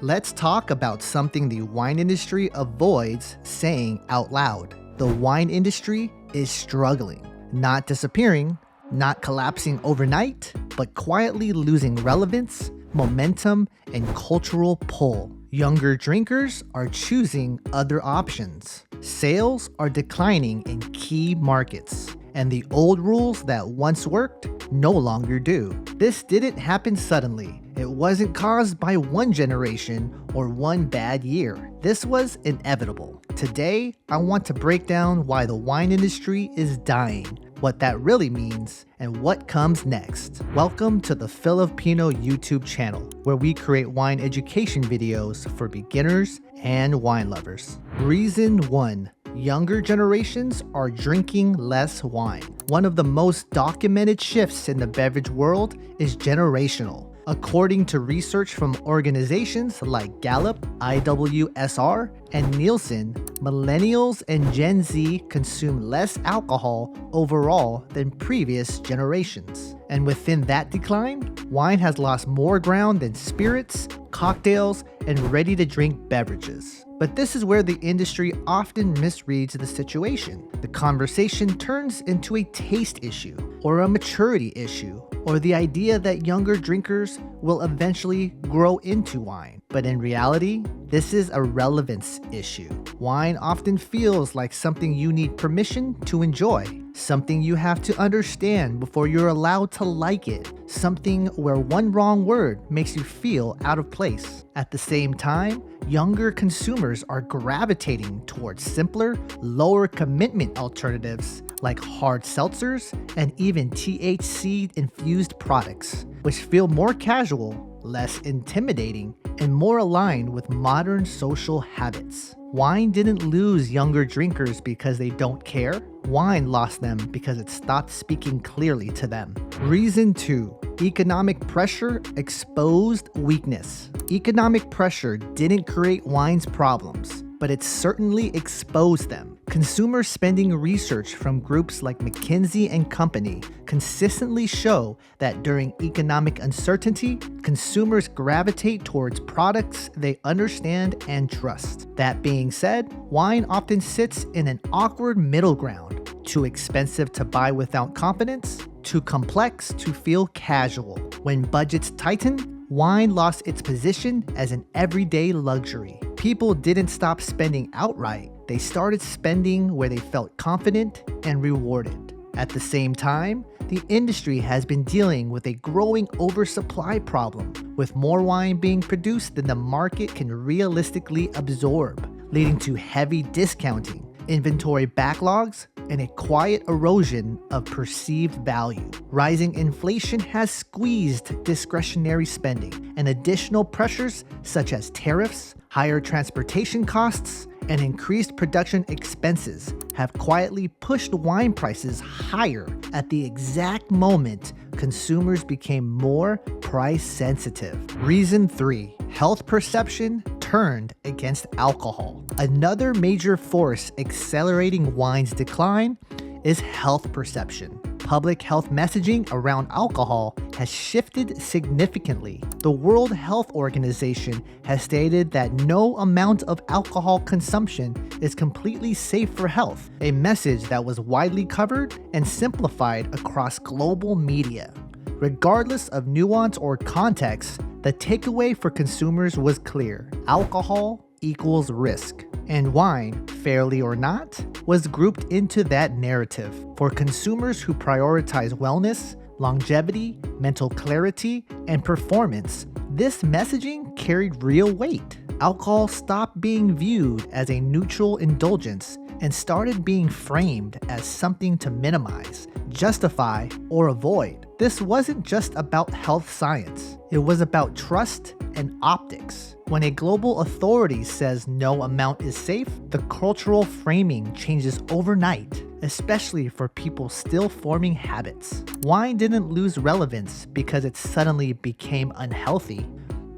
Let's talk about something the wine industry avoids saying out loud. The wine industry is struggling, not disappearing, not collapsing overnight, but quietly losing relevance, momentum, and cultural pull. Younger drinkers are choosing other options. Sales are declining in key markets, and the old rules that once worked no longer do. This didn't happen suddenly. It wasn't caused by one generation or one bad year. This was inevitable. Today, I want to break down why the wine industry is dying, what that really means, and what comes next. Welcome to the Filipino YouTube channel, where we create wine education videos for beginners and wine lovers. Reason 1. Younger generations are drinking less wine. One of the most documented shifts in the beverage world is generational. According to research from organizations like Gallup, IWSR, and Nielsen, millennials and Gen Z consume less alcohol overall than previous generations. And within that decline, wine has lost more ground than spirits, cocktails, and ready-to-drink beverages. But this is where the industry often misreads the situation. The conversation turns into a taste issue, or a maturity issue, or the idea that younger drinkers will eventually grow into wine. But in reality, this is a relevance issue. Wine often feels like something you need permission to enjoy, something you have to understand before you're allowed to like it, something where one wrong word makes you feel out of place. At the same time, younger consumers are gravitating towards simpler, lower commitment alternatives like hard seltzers and even THC-infused products, which feel more casual, less intimidating, and more aligned with modern social habits. Wine didn't lose younger drinkers because they don't care. Wine lost them because it stopped speaking clearly to them. Reason 2. Economic pressure exposed weakness. Economic pressure didn't create wine's problems, but it certainly exposed them. Consumer spending research from groups like McKinsey & Company consistently show that during economic uncertainty, consumers gravitate towards products they understand and trust. That being said, wine often sits in an awkward middle ground. Too expensive to buy without confidence, too complex to feel casual. When budgets tighten, wine lost its position as an everyday luxury. People didn't stop spending outright. They started spending where they felt confident and rewarded. At the same time, the industry has been dealing with a growing oversupply problem, with more wine being produced than the market can realistically absorb, leading to heavy discounting, inventory backlogs, and a quiet erosion of perceived value. Rising inflation has squeezed discretionary spending, and additional pressures such as tariffs, higher transportation costs, and increased production expenses have quietly pushed wine prices higher at the exact moment consumers became more price sensitive. Reason 3. Health perception turned against alcohol. Another major force accelerating wine's decline is health perception. Public health messaging around alcohol has shifted significantly. The World Health Organization has stated that no amount of alcohol consumption is completely safe for health, a message that was widely covered and simplified across global media. Regardless of nuance or context, the takeaway for consumers was clear: alcohol equals risk. And wine, fairly or not, was grouped into that narrative. For consumers who prioritize wellness, longevity, mental clarity, and performance, this messaging carried real weight. Alcohol stopped being viewed as a neutral indulgence and started being framed as something to minimize, justify, or avoid. This wasn't just about health science. It was about trust and optics. When a global authority says no amount is safe, the cultural framing changes overnight, especially for people still forming habits. Wine didn't lose relevance because it suddenly became unhealthy.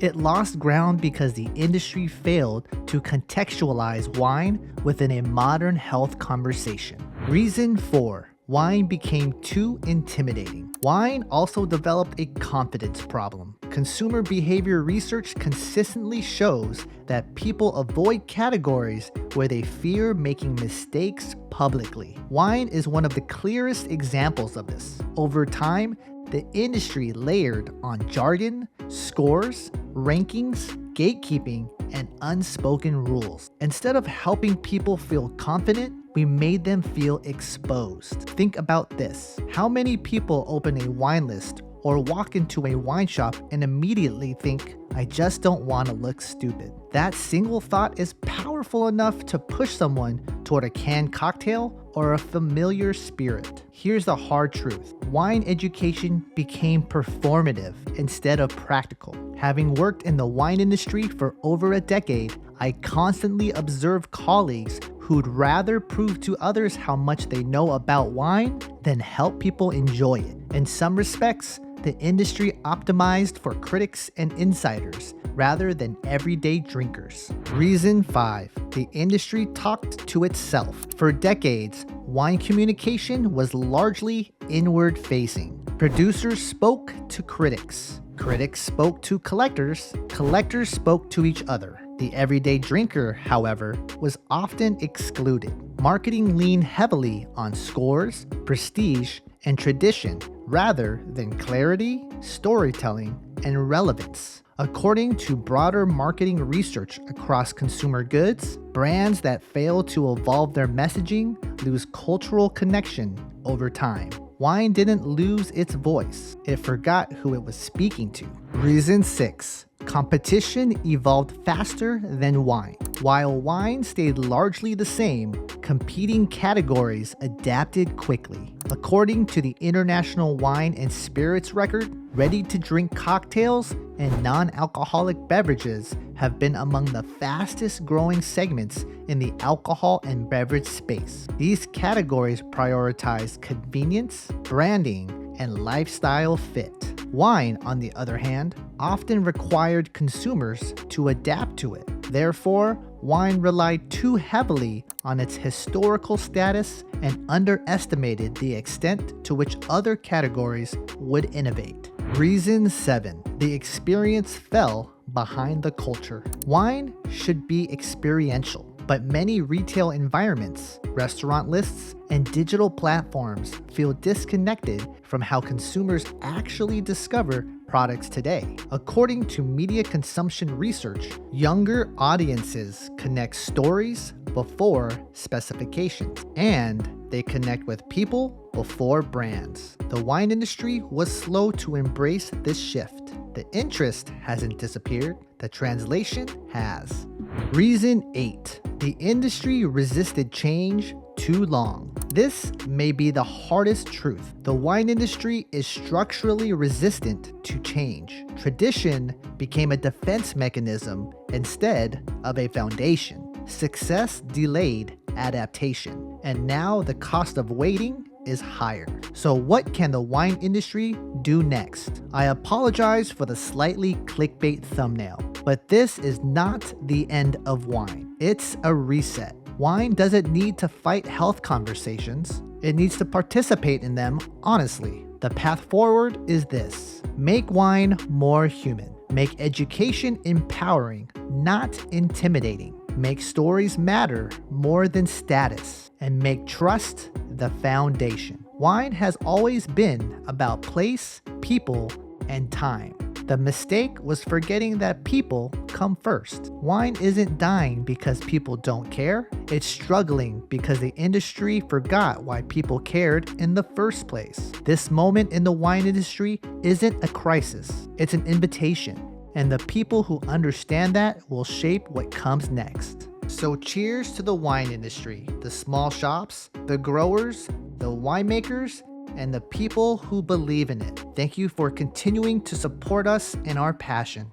It lost ground because the industry failed to contextualize wine within a modern health conversation. Reason 4. wine became too intimidating. Wine also developed a confidence problem. Consumer behavior research consistently shows that people avoid categories where they fear making mistakes publicly. Wine is one of the clearest examples of this. Over time, the industry layered on jargon, scores, rankings, gatekeeping, and unspoken rules. Instead of helping people feel confident, we made them feel exposed. Think about this. How many people open a wine list or walk into a wine shop and immediately think, I just don't want to look stupid? That single thought is powerful enough to push someone toward a canned cocktail or a familiar spirit. Here's the hard truth. Wine education became performative instead of practical. Having worked in the wine industry for over a decade, I constantly observe colleagues who'd rather prove to others how much they know about wine than help people enjoy it. In some respects, the industry optimized for critics and insiders rather than everyday drinkers. Reason 5. The industry talked to itself. For decades, wine communication was largely inward-facing. Producers spoke to critics. Critics spoke to collectors. Collectors spoke to each other. The everyday drinker, however, was often excluded. Marketing leaned heavily on scores, prestige, and tradition rather than clarity, storytelling, and relevance. According to broader marketing research across consumer goods, brands that fail to evolve their messaging lose cultural connection over time. Wine didn't lose its voice, it forgot who it was speaking to. Reason 6. Competition evolved faster than wine. While wine stayed largely the same, competing categories adapted quickly. According to the International Wine and Spirits Record, ready-to-drink cocktails and non-alcoholic beverages have been among the fastest growing segments in the alcohol and beverage space. These categories prioritize convenience, branding, and lifestyle fit. Wine, on the other hand, often required consumers to adapt to it. Therefore, wine relied too heavily on its historical status and underestimated the extent to which other categories would innovate. Reason 7. The experience fell behind the culture. Wine should be experiential, but many retail environments, restaurant lists, and digital platforms feel disconnected from how consumers actually discover products today. According to media consumption research, younger audiences connect stories before specifications, and they connect with people before brands. The wine industry was slow to embrace this shift. The interest hasn't disappeared, the translation has. Reason 8. The industry resisted change too long. This may be the hardest truth. The wine industry is structurally resistant to change. Tradition became a defense mechanism instead of a foundation. Success delayed adaptation, and now the cost of waiting is higher. So what can the wine industry do next? I apologize for the slightly clickbait thumbnail, but this is not the end of wine. It's a reset. Wine doesn't need to fight health conversations. It needs to participate in them honestly. The path forward is this: make wine more human. Make education empowering, not intimidating. Make stories matter more than status. And make trust the foundation. Wine has always been about place, people, and time. The mistake was forgetting that people come first. Wine isn't dying because people don't care. It's struggling because the industry forgot why people cared in the first place. This moment in the wine industry isn't a crisis, it's an invitation. And the people who understand that will shape what comes next. So cheers to the wine industry, the small shops, the growers, the winemakers, and the people who believe in it. Thank you for continuing to support us in our passion.